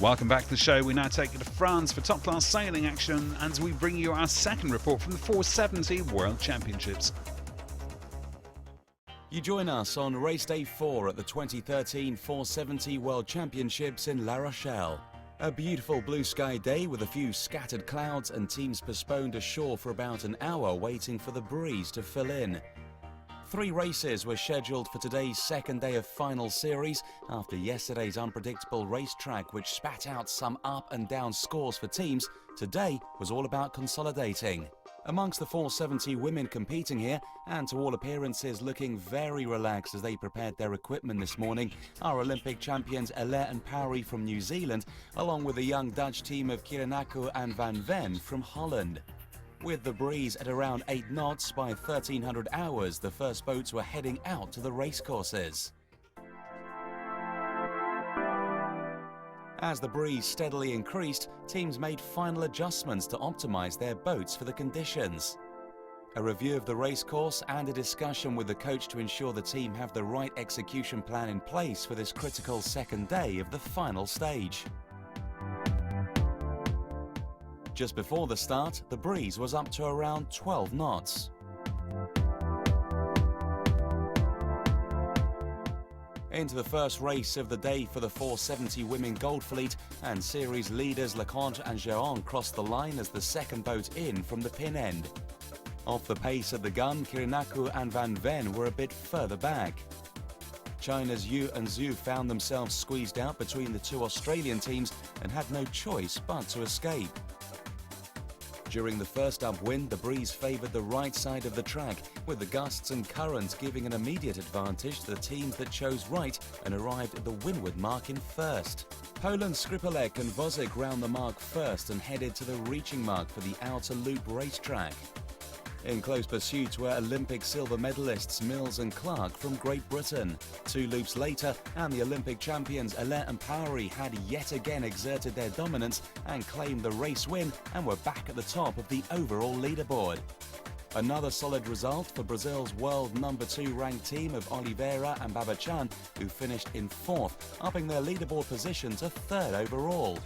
Welcome back to the show. We now take you to France for top-class sailing action as we bring you our second report from the 470 World Championships. You join us on race day 4 at the 2013 470 World Championships in La Rochelle. A beautiful blue sky day with a few scattered clouds and teams postponed ashore for about an hour waiting for the breeze to fill in. 3 races were scheduled for today's second day of final series after yesterday's unpredictable racetrack, which spat out some up and down scores for teams. Today was all about consolidating. Amongst the 470 women competing here, and to all appearances looking very relaxed as they prepared their equipment this morning, are Olympic champions Alaire and Pauwry from New Zealand, along with the young Dutch team of Kyriacou and Van Ven from Holland. With the breeze at around 8 knots by 1300 hours, the first boats were heading out to the racecourses. As the breeze steadily increased, teams made final adjustments to optimize their boats for the conditions. A review of the racecourse and a discussion with the coach to ensure the team have the right execution plan in place for this critical second day of the final stage. Just before the start, the breeze was up to around 12 knots. Into the first race of the day for the 470 Women Gold Fleet, and series leaders Leconte and Géant crossed the line as the second boat in from the pin end. Off the pace at the gun, Kyriacou and Van Ven were a bit further back. China's Yu and Zhu found themselves squeezed out between the 2 Australian teams and had no choice but to escape. During the first upwind, the breeze favoured the right side of the track, with the gusts and currents giving an immediate advantage to the teams that chose right and arrived at the windward mark in first. Poland's Skripalek and Wozik round the mark first and headed to the reaching mark for the outer loop racetrack. In close pursuit were Olympic silver medalists Mills and Clark from Great Britain. 2 loops later, and the Olympic champions Alaire and Pauwry had yet again exerted their dominance and claimed the race win and were back at the top of the overall leaderboard. Another solid result for Brazil's world number 2 ranked team of Oliveira and Babachan, who finished in 4th, upping their leaderboard position to 3rd overall.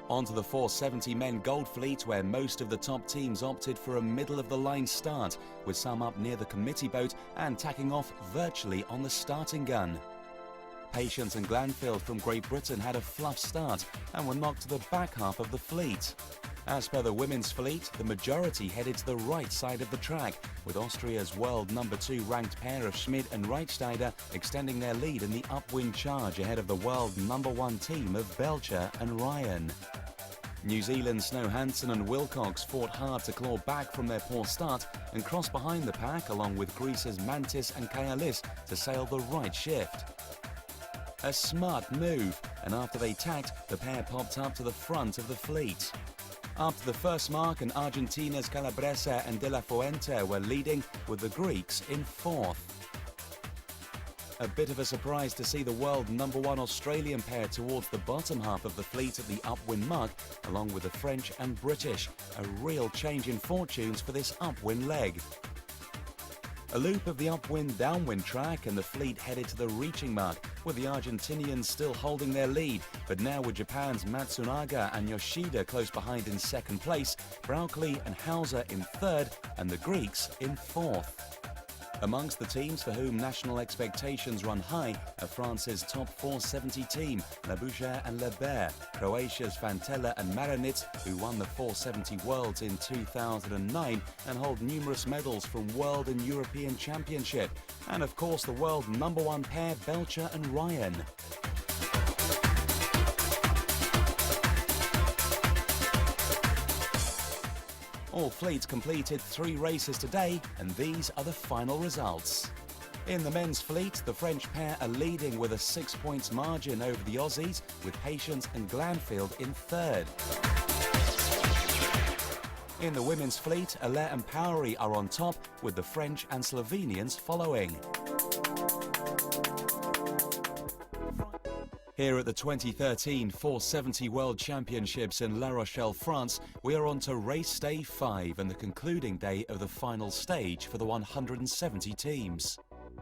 Onto the 470 men Gold Fleet, where most of the top teams opted for a middle-of-the-line start, with some up near the committee boat and tacking off virtually on the starting gun. Patience and Glanfield from Great Britain had a fluff start and were knocked to the back half of the fleet. As per the women's fleet, the majority headed to the right side of the track, with Austria's world number 2 ranked pair of Schmid and Reichsteiger extending their lead in the upwind charge ahead of the world number 1 team of Belcher and Ryan. New Zealand's Snow Hansen and Wilcox fought hard to claw back from their poor start and cross behind the pack along with Greece's Mantis and Kayalis to sail the right shift. A smart move, and after they tacked, the pair popped up to the front of the fleet. Up to the first mark, and Argentina's Calabresa and De La Fuente were leading, with the Greeks in 4th. A bit of a surprise to see the world number 1 Australian pair towards the bottom half of the fleet at the upwind mark, along with the French and British. A real change in fortunes for this upwind leg. A loop of the upwind-downwind track and the fleet headed to the reaching mark, with the Argentinians still holding their lead, but now with Japan's Matsunaga and Yoshida close behind in 2nd place, Broccoli and Hauser in 3rd, and the Greeks in 4th. Amongst the teams for whom national expectations run high are France's top 470 team, Labouchere and Lebert, Croatia's Fantella and Marinitz, who won the 470 Worlds in 2009 and hold numerous medals from World and European Championship, and of course the world number 1 pair Belcher and Ryan. All fleets completed 3 races today, and these are the final results. In the men's fleet, the French pair are leading with a 6 points margin over the Aussies, with Patience and Glanfield in 3rd. In the women's fleet, Alaire and Pauwry are on top, with the French and Slovenians following. Here at the 2013 470 World Championships in La Rochelle, France, we are on to race day 5 and the concluding day of the final stage for the 170 teams.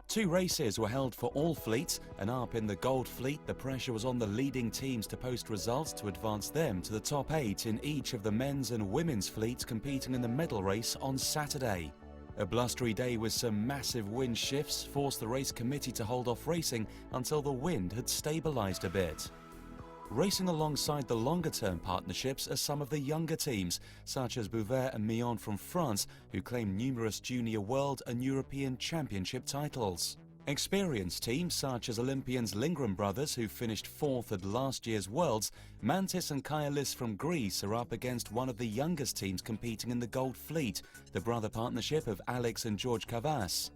2 races were held for all fleets, and up in the Gold Fleet the pressure was on the leading teams to post results to advance them to the top 8 in each of the men's and women's fleets competing in the medal race on Saturday. A blustery day with some massive wind shifts forced the race committee to hold off racing until the wind had stabilised a bit. Racing alongside the longer-term partnerships are some of the younger teams, such as Bouvert and Millon from France, who claim numerous junior world and European championship titles. Experienced teams such as Olympians Lindgren brothers, who finished 4th at last year's Worlds, Mantis and Kaialis from Greece are up against one of the youngest teams competing in the Gold Fleet, the brother partnership of Alex and George Cavas.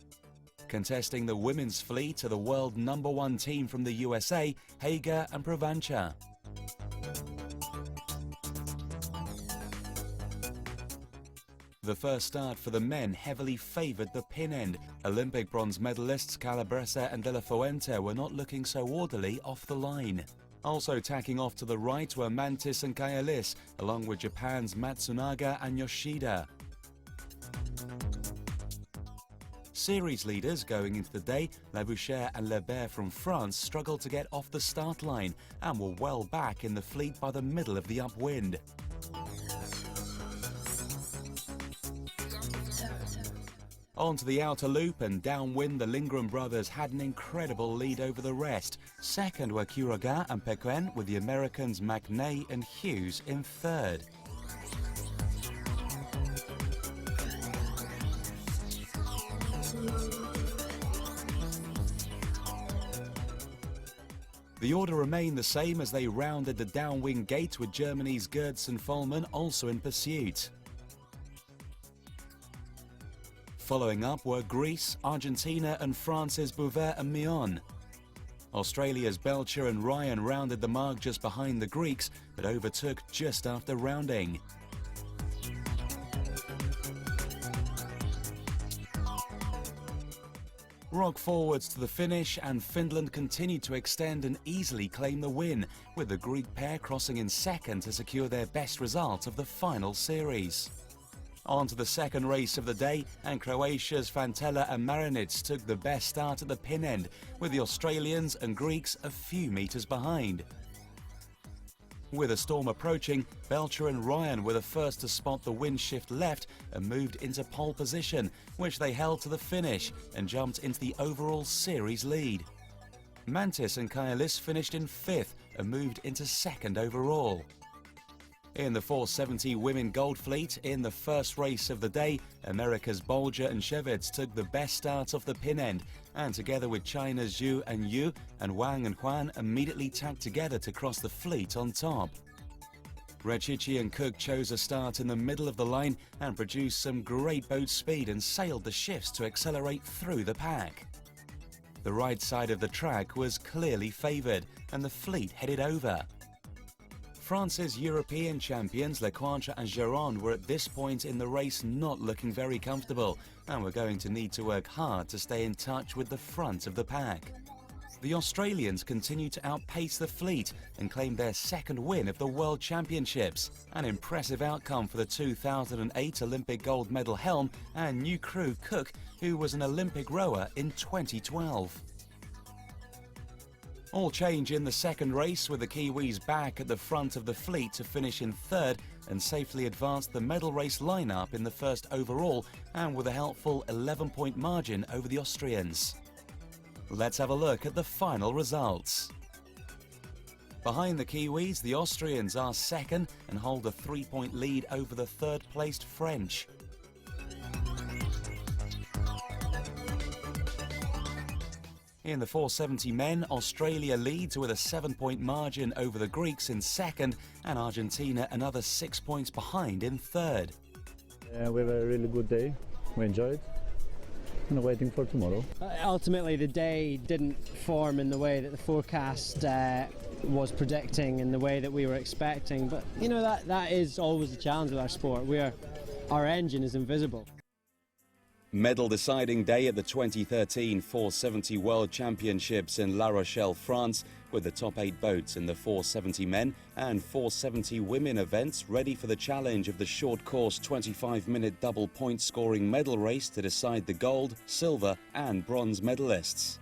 Contesting the women's fleet are the world #1 team from the USA, Hager and Provancha. The first start for the men heavily favoured the pin end. Olympic bronze medalists Calabresa and De La Fuente were not looking so orderly off the line. Also tacking off to the right were Mantis and Kaialis, along with Japan's Matsunaga and Yoshida. Series leaders going into the day, Labouchere and Lebert from France struggled to get off the start line and were well back in the fleet by the middle of the upwind. Onto the outer loop and downwind, the Lindgren brothers had an incredible lead over the rest. Second were Quiroga and Pequen, with the Americans McNay and Hughes in third. The order remained the same as they rounded the downwind gate, with Germany's Gerdsen Vollmann also in pursuit. Following up were Greece, Argentina and France's Bouvert and Millon. Australia's Belcher and Ryan rounded the mark just behind the Greeks, but overtook just after rounding. Rock forwards to the finish, and Finland continued to extend and easily claim the win, with the Greek pair crossing in second to secure their best result of the final series. On to the second race of the day, and Croatia's Fantella and Marinits took the best start at the pin end, with the Australians and Greeks a few metres behind. With a storm approaching, Belcher and Ryan were the first to spot the wind shift left and moved into pole position, which they held to the finish and jumped into the overall series lead. Mantis and Kaialis finished in 5th and moved into 2nd overall. In the 470 Women Gold Fleet, in the first race of the day, America's Bolger and Shevitz took the best start off the pin end, and together with China's Zhu and Yu and Wang and Huan immediately tagged together to cross the fleet on top. Rechichi and Cook chose a start in the middle of the line and produced some great boat speed and sailed the shifts to accelerate through the pack. The right side of the track was clearly favoured, and the fleet headed over. France's European champions Lecointre and Giron were at this point in the race not looking very comfortable, and were going to need to work hard to stay in touch with the front of the pack. The Australians continued to outpace the fleet and claimed their second win of the World Championships, an impressive outcome for the 2008 Olympic gold medal Helm and new crew Cook, who was an Olympic rower in 2012. All change in the second race, with the Kiwis back at the front of the fleet to finish in 3rd and safely advance the medal race lineup in the 1st overall, and with a helpful 11-point margin over the Austrians. Let's have a look at the final results. Behind the Kiwis, the Austrians are 2nd and hold a 3-point lead over the 3rd-placed French. In the 470 men, Australia leads with a 7-point margin over the Greeks in 2nd, and Argentina another 6 points behind in 3rd. We have a really good day. We enjoyed. And waiting for tomorrow. Ultimately, the day didn't form in the way that the forecast was predicting, in the way that we were expecting. But you know, that is always the challenge with our sport. Our engine is invisible. Medal deciding day at the 2013 470 World Championships in La Rochelle, France, with the top 8 boats in the 470 men and 470 women events ready for the challenge of the short course 25-minute double point scoring medal race to decide the gold, silver and bronze medalists.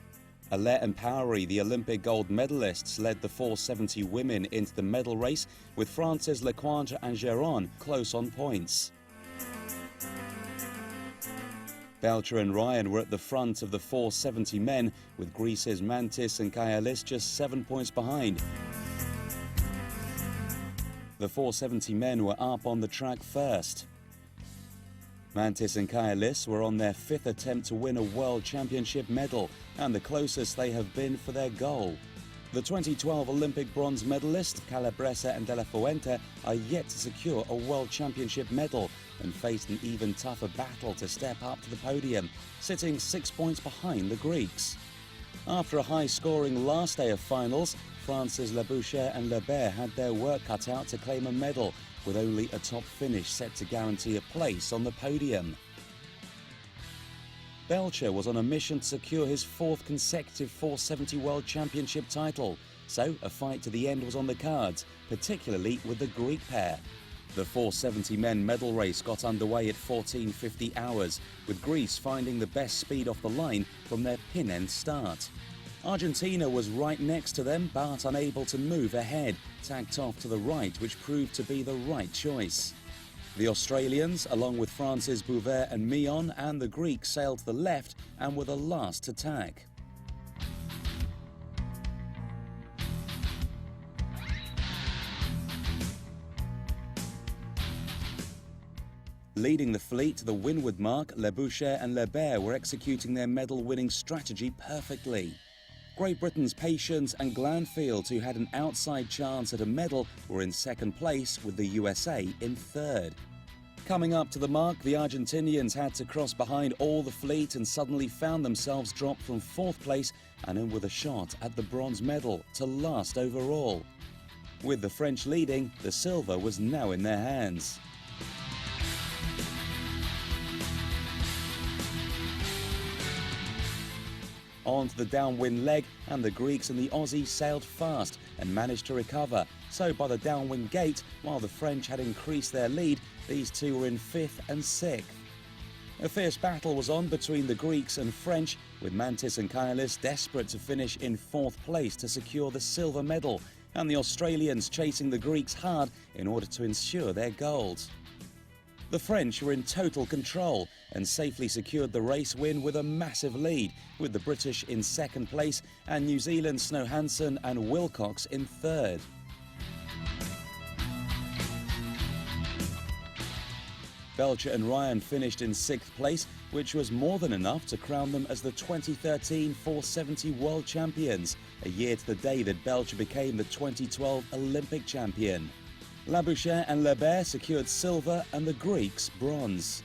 Alain and Powery, the Olympic gold medalists, led the 470 women into the medal race, with France's Lecointre and Geron close on points. Belcher and Ryan were at the front of the 470 men, with Greece's Mantis and Kaialis just 7 points behind. The 470 men were up on the track first. Mantis and Kaialis were on their 5th attempt to win a World Championship medal, and the closest they have been for their goal. The 2012 Olympic bronze medalists Calabresa and De La Fuente are yet to secure a World Championship medal and faced an even tougher battle to step up to the podium, sitting 6 points behind the Greeks. After a high-scoring last day of finals, France's Labouchere and Lebert had their work cut out to claim a medal, with only a top finish set to guarantee a place on the podium. Belcher was on a mission to secure his 4th consecutive 470 World Championship title, so a fight to the end was on the cards, particularly with the Greek pair. The 470 men medal race got underway at 14:50 hours, with Greece finding the best speed off the line from their pin-end start. Argentina was right next to them, but unable to move ahead, tacked off to the right, which proved to be the right choice. The Australians, along with France's Bouvert and Millon, and the Greeks sailed to the left and were the last to tack. Leading the fleet to the windward mark, Labouchere and Lebert were executing their medal-winning strategy perfectly. Great Britain's Patience and Glanfield, who had an outside chance at a medal, were in 2nd place, with the USA in 3rd. Coming up to the mark, the Argentinians had to cross behind all the fleet and suddenly found themselves dropped from 4th place and in with a shot at the bronze medal to last overall. With the French leading, the silver was now in their hands. Onto the downwind leg, and the Greeks and the Aussies sailed fast and managed to recover. So by the downwind gate, while the French had increased their lead, these two were in 5th and 6th. A fierce battle was on between the Greeks and French, with Mantis and Kaialis desperate to finish in 4th place to secure the silver medal, and the Australians chasing the Greeks hard in order to ensure their gold. The French were in total control and safely secured the race win with a massive lead, with the British in 2nd place and New Zealand's Snow Hansen and Wilcox in 3rd. Belcher and Ryan finished in 6th place, which was more than enough to crown them as the 2013 470 World Champions, a year to the day that Belcher became the 2012 Olympic champion. Labouchere and Lebert secured silver and the Greeks bronze.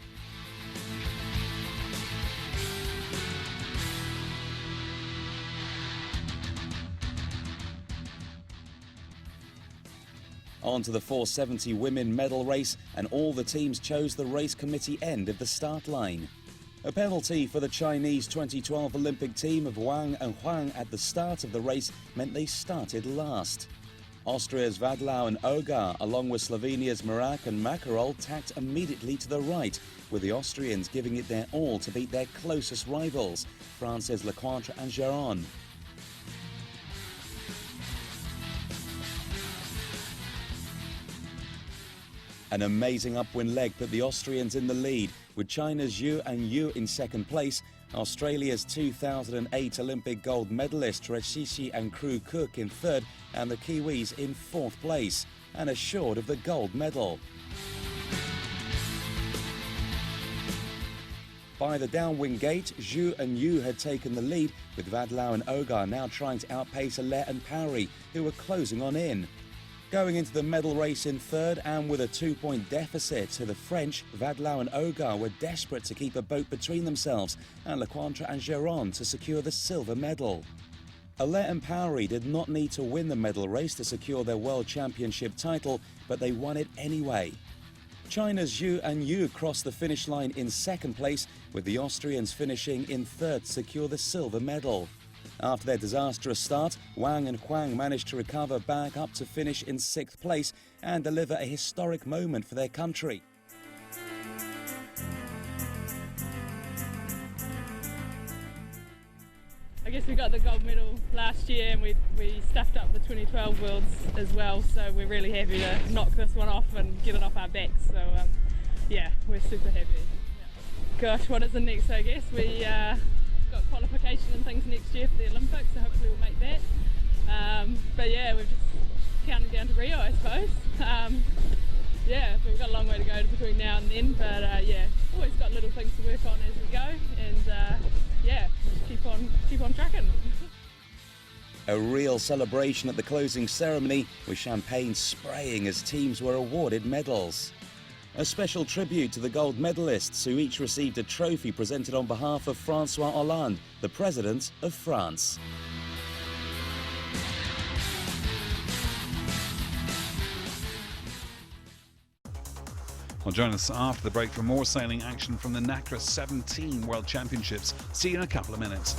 On to the 470 women medal race, and all the teams chose the race committee end of the start line. A penalty for the Chinese 2012 Olympic team of Wang and Huang at the start of the race meant they started last. Austria's Vadlau and Ogar, along with Slovenia's Merak and Makarol, tacked immediately to the right, with the Austrians giving it their all to beat their closest rivals, France's Lecointre and Geron. An amazing upwind leg put the Austrians in the lead, with China's Zhu and Yu in 2nd place, Australia's 2008 Olympic gold medalist Reshishi and Crew Cook in 3rd, and the Kiwis in 4th place, and assured of the gold medal. By the downwind gate, Zhu and Yu had taken the lead, with Vadlau and Ogar now trying to outpace Alain and Powery, who were closing on in. Going into the medal race in 3rd, and with a 2-point deficit to the French, Vadlau and Ogar were desperate to keep a boat between themselves and Lecointre and Geron to secure the silver medal. Alain and Powery did not need to win the medal race to secure their World Championship title, but they won it anyway. China's Zhu Anyu crossed the finish line in second place, with the Austrians finishing in third to secure the silver medal. After their disastrous start, Wang and Huang managed to recover back up to finish in sixth place and deliver a historic moment for their country. I guess we got the gold medal last year and we stuffed up the 2012 Worlds as well, so we're really happy to knock this one off and get it off our backs. So yeah, we're super happy. Yeah. Gosh, what is the next? I guess we got qualification and things next year for the Olympics, so hopefully we'll make that. But yeah, we're just counting down to Rio, I suppose. Yeah, we've got a long way to go between now and then, but yeah, always got little things to work on as we go, and yeah, keep on trucking. A real celebration at the closing ceremony, with champagne spraying as teams were awarded medals. A special tribute to the gold medalists, who each received a trophy presented on behalf of François Hollande, the President of France. Well, join us after the break for more sailing action from the NACRA 17 World Championships. See you in a couple of minutes.